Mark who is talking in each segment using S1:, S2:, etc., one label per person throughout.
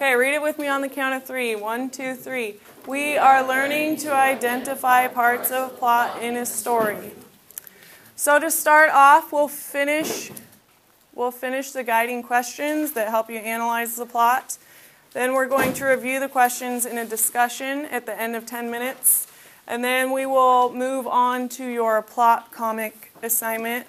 S1: Okay, read it with me on the count of 3. 1, 2, 3. We are learning to identify parts of a plot in a story. So to start off, we'll finish the guiding questions that help you analyze the plot. Then we're going to review the questions in a discussion at the end of 10 minutes. And then we will move on to your plot comic assignment.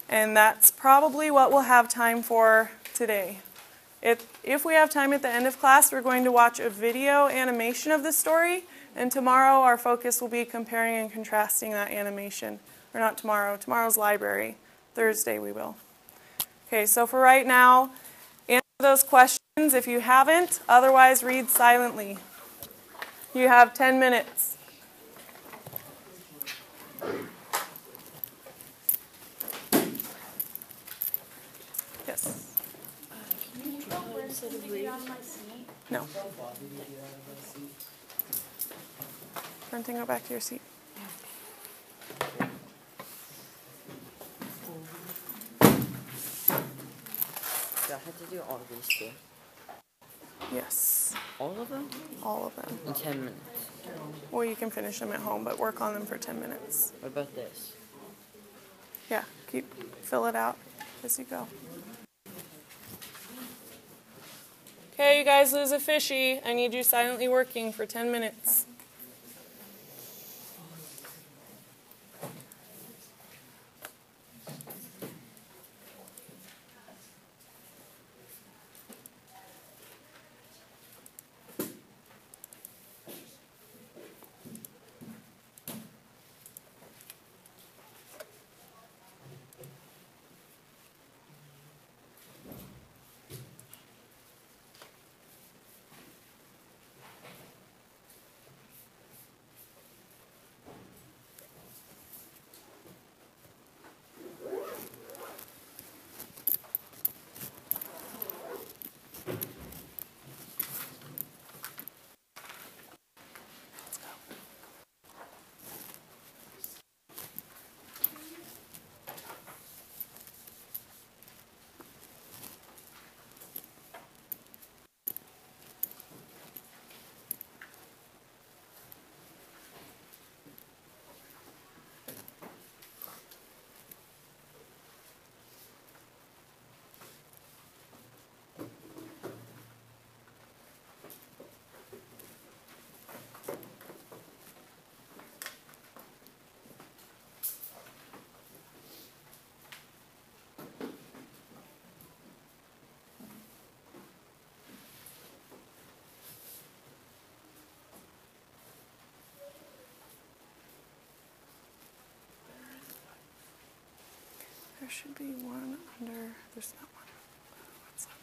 S1: And that's probably what we'll have time for today. If we have time at the end of class, we're going to watch a video animation of the story. And tomorrow our focus will be comparing and contrasting that animation. Or not tomorrow, tomorrow's library. Thursday we will. Okay, so for right now, answer those questions if you haven't. Otherwise, read silently. You have 10 minutes. Yes.
S2: Can you put words something on my seat?
S1: No. Brenton, go back to your seat.
S3: Do I have to do all of these too?
S1: Yes.
S3: All of them?
S1: All of them.
S3: In 10 minutes.
S1: Well, you can finish them at home, but work on them for 10 minutes.
S3: What about this?
S1: Yeah, fill it out as you go. Okay, you guys lose a fishy. I need you silently working for 10 minutes. There should be one under, there's not one. What's that?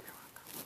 S1: You're welcome.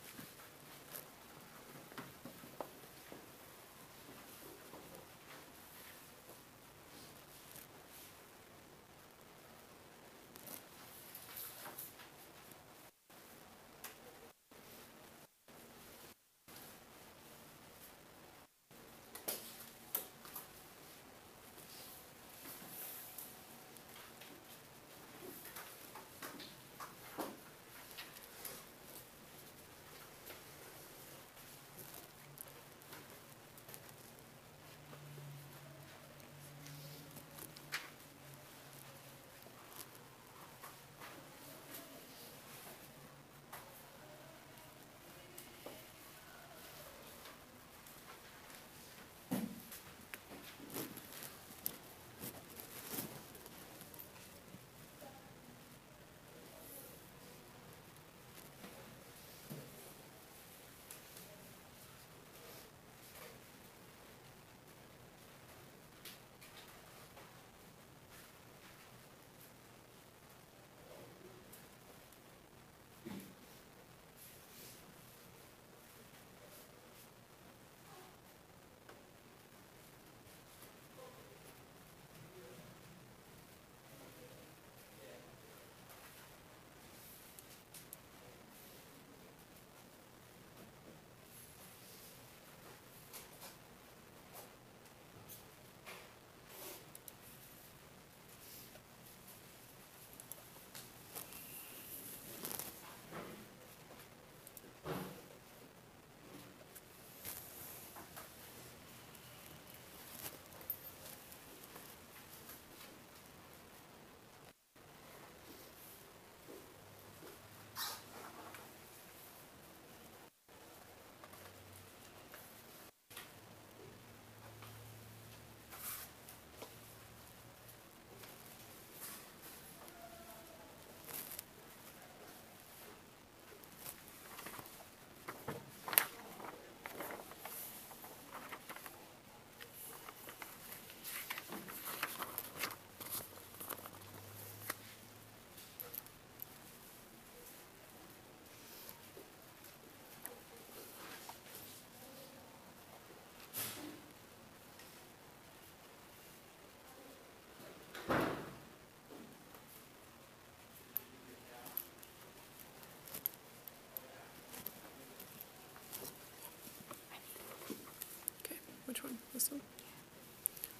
S1: Which one? This one?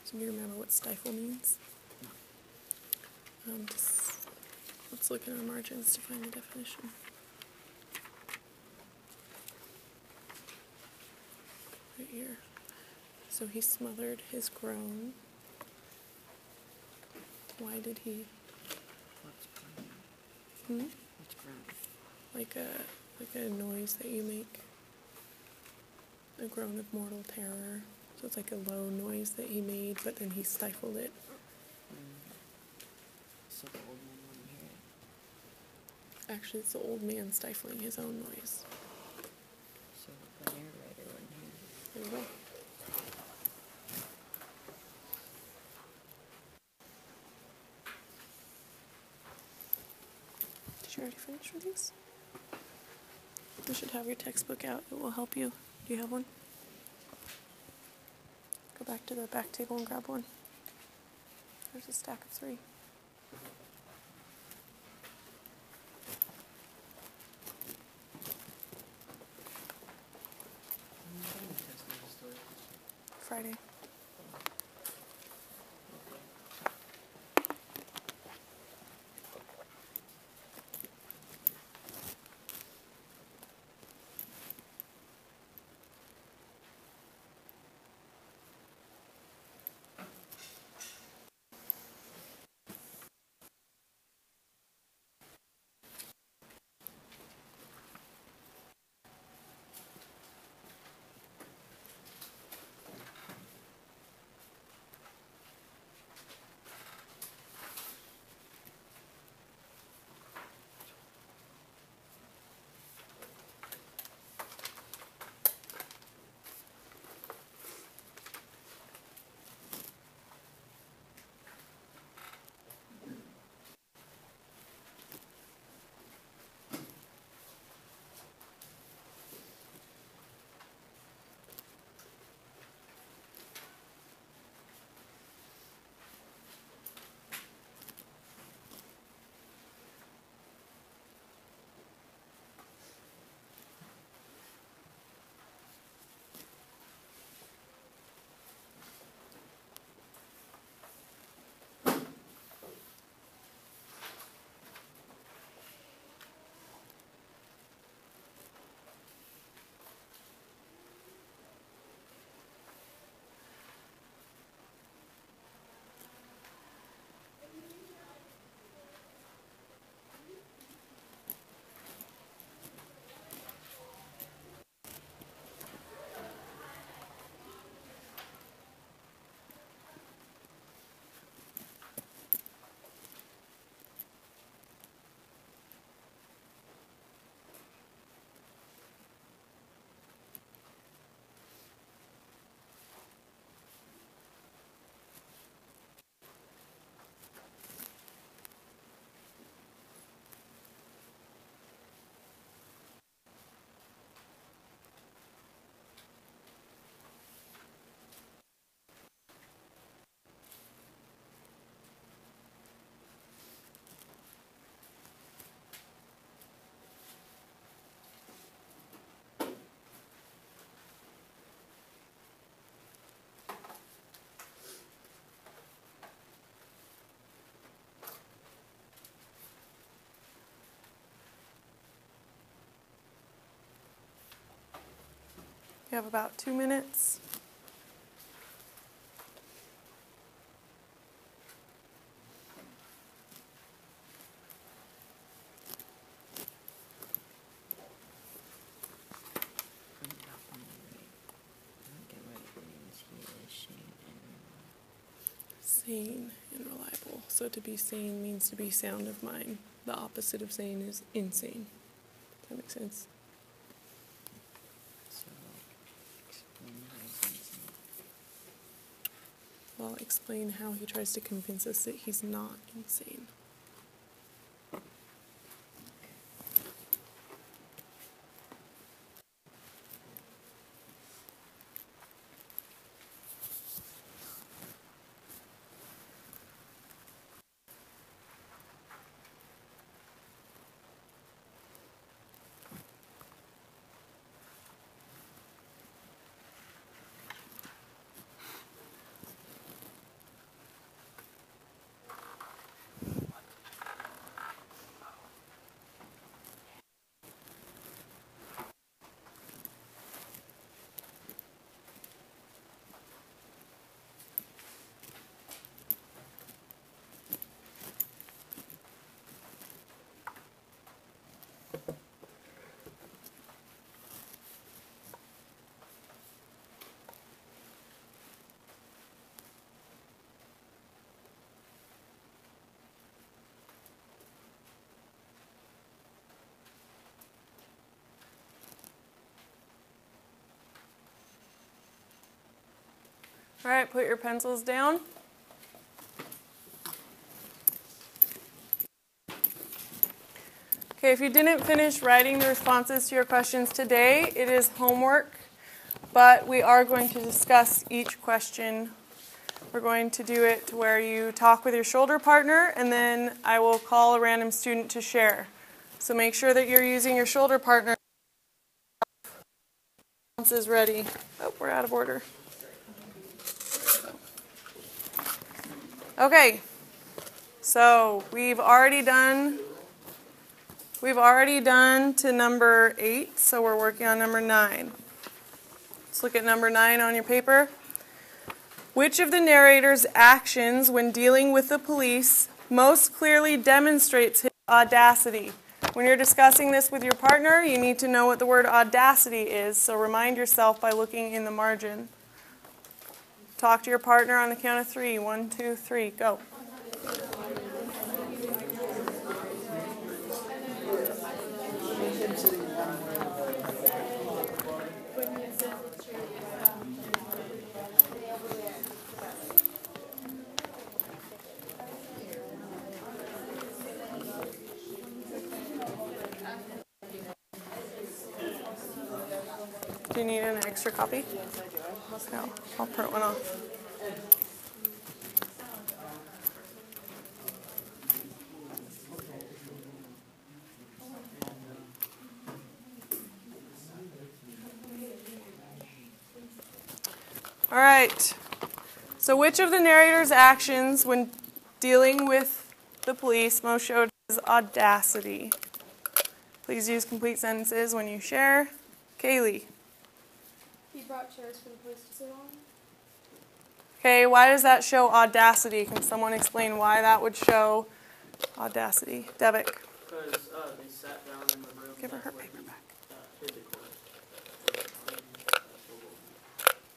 S1: So do you remember what stifle means? Let's look in our margins to find the definition. Right here. So he smothered his groan. Why did he?
S3: What's ground? What's ground?
S1: Like a noise that you make. A groan of mortal terror. So it's like a low noise that he made, but then he stifled it.
S3: So the old man wouldn't hear it.
S1: Actually, it's the old man stifling his own noise.
S3: So the narrator wouldn't hear it.
S1: There you go. Did you already finish with these? You should have your textbook out. It will help you. Do you have one? Go back to the back table and grab one. There's a stack of 3. Friday. You have about 2 minutes. Sane and reliable. So to be sane means to be sound of mind. The opposite of sane is insane. Does that make sense?
S3: So, explain how he's insane.
S1: Well, explain how he tries to convince us that he's not insane. All right, put your pencils down. Okay, if you didn't finish writing the responses to your questions today, it is homework, but we are going to discuss each question. We're going to do it to where you talk with your shoulder partner, and then I will call a random student to share. So make sure that you're using your shoulder partner. Responses ready. Oh, we're out of order. Okay, so we've already done to number 8, so we're working on number 9. Let's look at number 9 on your paper. Which of the narrator's actions when dealing with the police most clearly demonstrates his audacity? When you're discussing this with your partner, you need to know what the word audacity is, so remind yourself by looking in the margin. Talk to your partner on the count of 3. 1, 2, 3, go. Do you need an extra copy? No, I'll print one off. All right. So which of the narrator's actions when dealing with the police most showed his audacity? Please use complete sentences when you share. Kaylee.
S2: He brought chairs for the police to sit on.
S1: Okay, why does that show audacity? Can someone explain why that would show audacity? Devik.
S4: Because they sat down in the room.
S1: Give her paper back.
S4: Physically.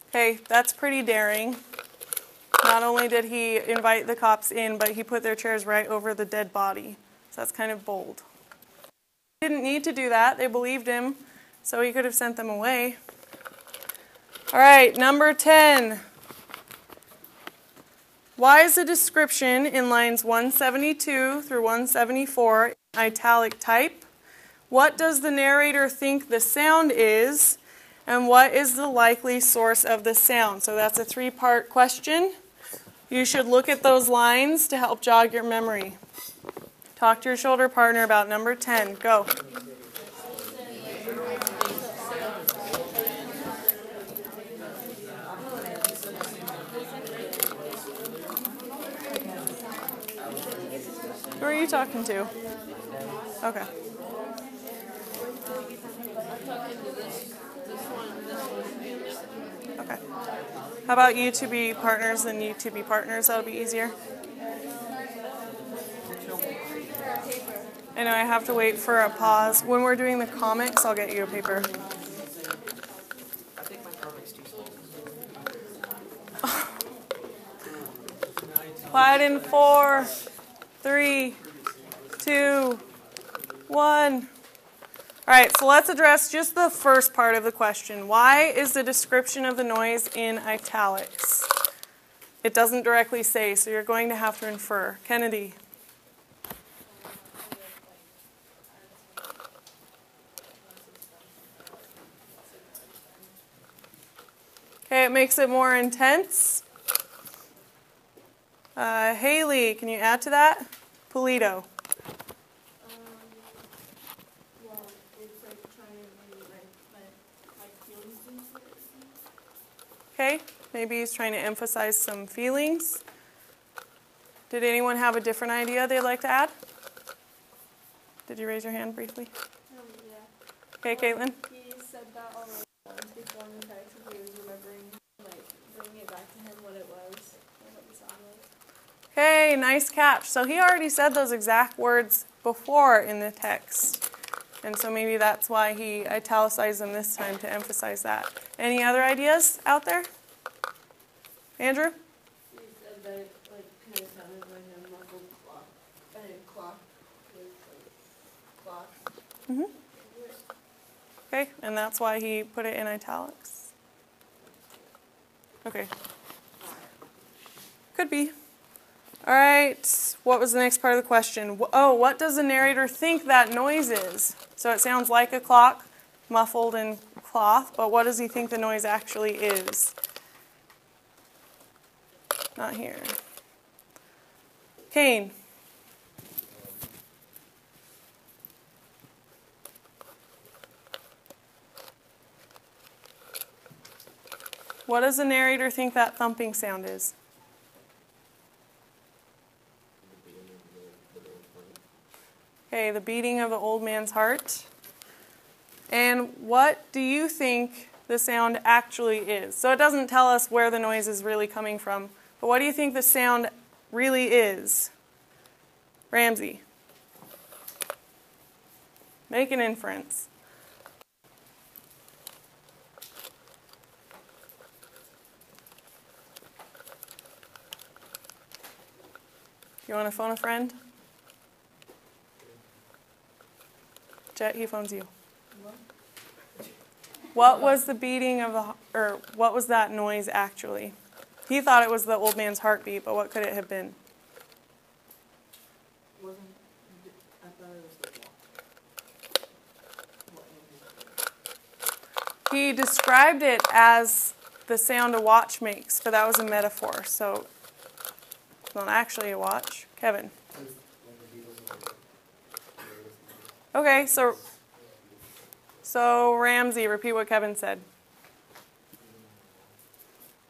S1: Okay, that's pretty daring. Not only did he invite the cops in, but he put their chairs right over the dead body. So that's kind of bold. He didn't need to do that. They believed him, so he could have sent them away. All right, number 10. Why is the description in lines 172 through 174 in italic type? What does the narrator think the sound is? And what is the likely source of the sound? So that's a 3-part question. You should look at those lines to help jog your memory. Talk to your shoulder partner about number 10. Go. Who are you talking to? Okay. Okay. How about you to be partners and you to be partners? That'll be easier. I know I have to wait for a pause. When we're doing the comics, I'll get you a paper.
S4: I think my comic's too small.
S1: Quiet in 4, 3, 2, 1. All right, so let's address just the first part of the question. Why is the description of the noise in italics? It doesn't directly say, so you're going to have to infer. Kennedy. Okay, it makes it more intense. Haley, can you add to that? Polito.
S2: Well, it's like trying to really like feelings into it.
S1: Okay, maybe he's trying to emphasize some feelings. Did anyone have a different idea they'd like to add? Did you raise your hand briefly?
S2: Yeah.
S1: Okay, Caitlin.
S2: He said that already before in the text, and he was remembering, like, bringing it back to him what it was, or what the sound was.
S1: Okay, nice catch. So he already said those exact words before in the text. And so maybe that's why he italicized them this time to emphasize that. Any other ideas out there? Andrew?
S2: He said that it, like, kind of sounded like a muffled clock. And a clock was, like, clock.
S1: Mm-hmm. Okay, and that's why he put it in italics. Okay. Could be. All right, what was the next part of the question? Oh, what does the narrator think that noise is? So it sounds like a clock, muffled in cloth, but what does he think the noise actually is? Not here. Kane. What does the narrator think that thumping sound is? Okay, the beating of the old man's heart. And what do you think the sound actually is? So it doesn't tell us where the noise is really coming from, but what do you think the sound really is? Ramsey. Make an inference. You want to phone a friend? Jet, he phones you. What was the beating of the, or what was that noise actually? He thought it was the old man's heartbeat, but what could it have been?
S4: I thought it was the
S1: He described it as the sound a watch makes, but that was a metaphor, so it's not actually a watch. Kevin. Okay, so Ramsey, repeat what Kevin said.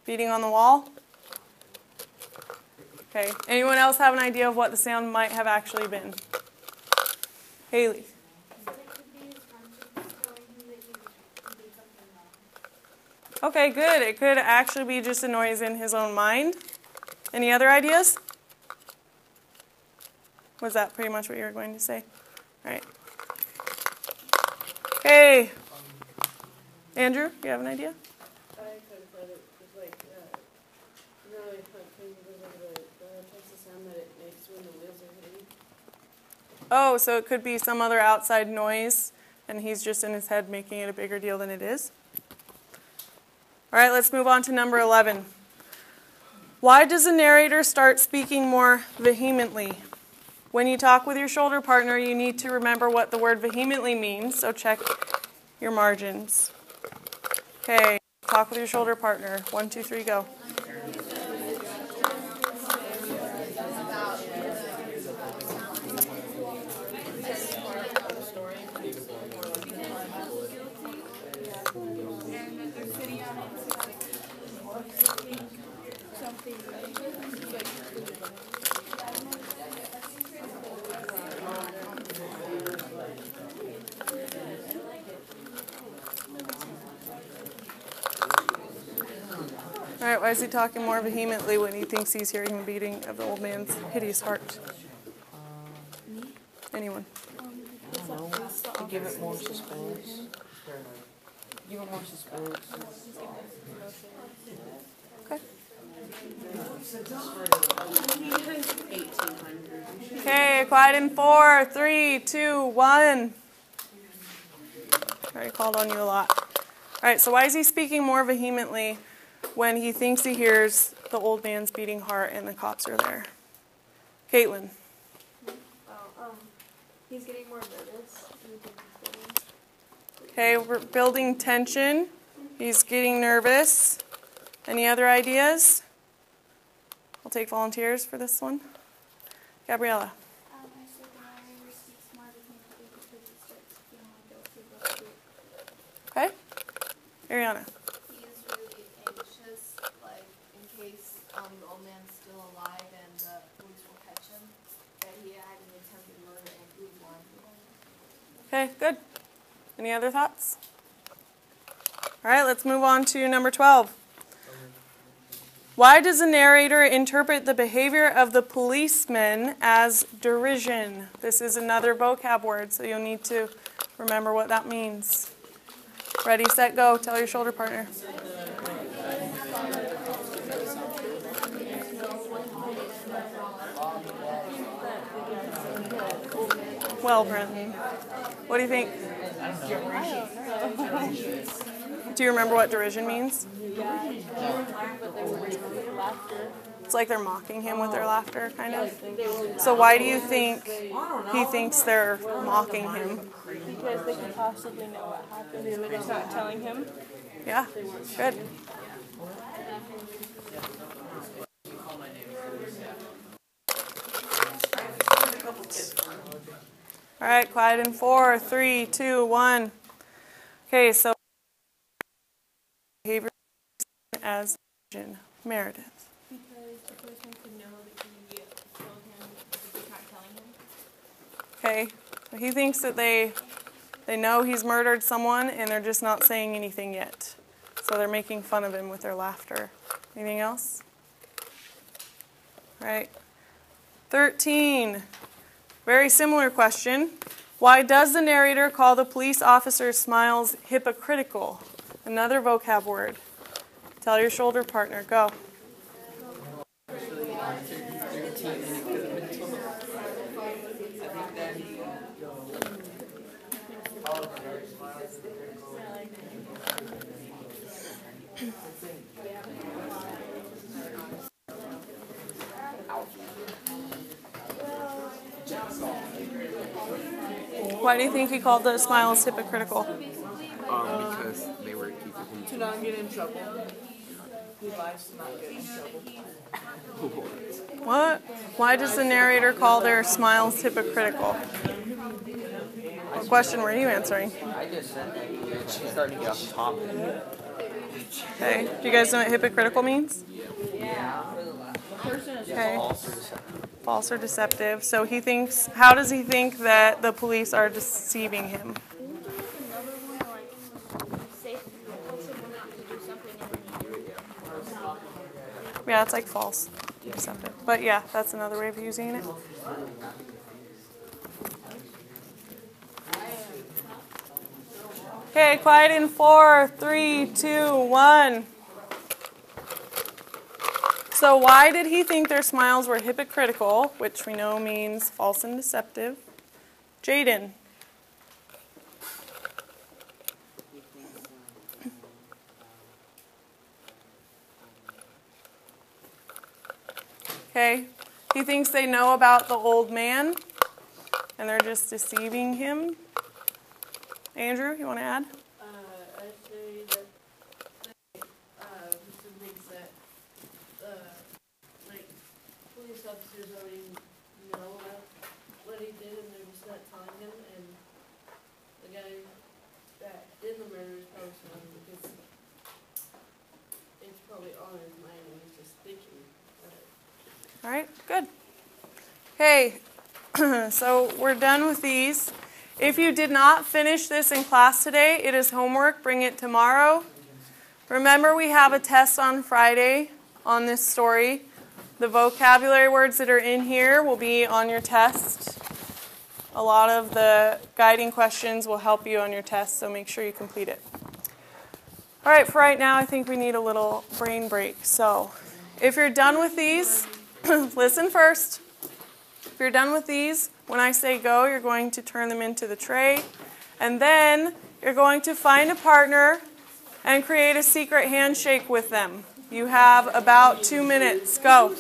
S1: Beating on the wall? Okay, anyone else have an idea of what the sound might have actually been? Haley. Okay, good. It could actually be just a noise in his own mind. Any other ideas? Was that pretty much what you were going to say? All right. Okay. Andrew, you have an idea?
S4: I kind of thought it was like, really kind of the types of sound that it makes when the wheels are hitting.
S1: Oh, so it could be some other outside noise, and he's just in his head making it a bigger deal than it is. All right, let's move on to number 11. Why does the narrator start speaking more vehemently? When you talk with your shoulder partner, you need to remember what the word vehemently means, so check your margins. Okay, talk with your shoulder partner. 1, 2, 3, go. All right, why is he talking more vehemently when he thinks he's hearing the beating of the old man's hideous heart? Anyone?
S3: I don't know. To give it more suspense. Give it more suspense.
S1: Okay.
S4: 1800.
S1: Okay, quiet in 4, 3, 2, 1. Already called on you a lot. All right, so why is he speaking more vehemently when he thinks he hears the old man's beating heart and the cops are there? Caitlin.
S2: He's getting more nervous.
S1: Okay, we're building tension. He's getting nervous. Any other ideas? I'll take volunteers for this one. Gabriella.
S5: I said the narrator speaks more vehemently because he starts feeling guilty.
S1: Okay. Ariana.
S6: He's really anxious, like, in case the old man's still alive and the police will catch him, that he had an attempted murder and proved one.
S1: Okay, good. Any other thoughts? All right, let's move on to number 12. Why does the narrator interpret the behavior of the policemen as derision? This is another vocab word, so you'll need to remember what that means. Ready, set, go. Tell your shoulder partner. Well, Brenton, what do you think? Do you remember what derision means? It's like they're mocking him with their laughter, kind of. So why do you think he thinks they're mocking him?
S2: Because they could possibly know what happened and they're just not telling him.
S1: Yeah, good. All right, quiet in 4, 3, 2, 1. Okay, so behavior as Meredith.
S2: Because the person could know that he killed him, but he's not telling him.
S1: Okay, so he thinks that they know he's murdered someone and they're just not saying anything yet. So they're making fun of him with their laughter. Anything else? All right. 13. Very similar question. Why does the narrator call the police officer's smiles hypocritical? Another vocab word. Tell your shoulder partner. Go. Why do you think he called the smiles hypocritical?
S7: Because they were keeping him
S3: To not get in trouble. He lies to not get in trouble.
S1: What? Why does the narrator call their smiles hypocritical? What question were you answering?
S7: I just said that she's starting to get off topic.
S1: Okay. Do you guys know what hypocritical means? Okay. False or deceptive. So he thinks, how does he think that the police are deceiving him?
S5: Another one, like, say, tell someone not to do something and then you do it.
S1: Yeah, it's like false, deceptive. But yeah, that's another way of using it. Okay, quiet in 4, 3, 2, 1. So why did he think their smiles were hypocritical, which we know means false and deceptive? Jaden. Okay, he thinks they know about the old man, and they're just deceiving him. Andrew, you want to add?
S4: I'd say that Mr. thinks that like police officers already know about what he did and they're just not telling him, and the guy that did the murder is probably smiling because it's probably on his mind and he's just thinking about it.
S1: All right, good. Okay, so we're done with these. If you did not finish this in class today, it is homework. Bring it tomorrow. Remember, we have a test on Friday on this story. The vocabulary words that are in here will be on your test. A lot of the guiding questions will help you on your test, so make sure you complete it. All right, for right now, I think we need a little brain break. So if you're done with these, listen first. If you're done with these, when I say go, you're going to turn them into the tray. And then you're going to find a partner and create a secret handshake with them. You have about 2 minutes. Go.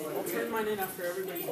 S3: I'll turn mine in after everybody.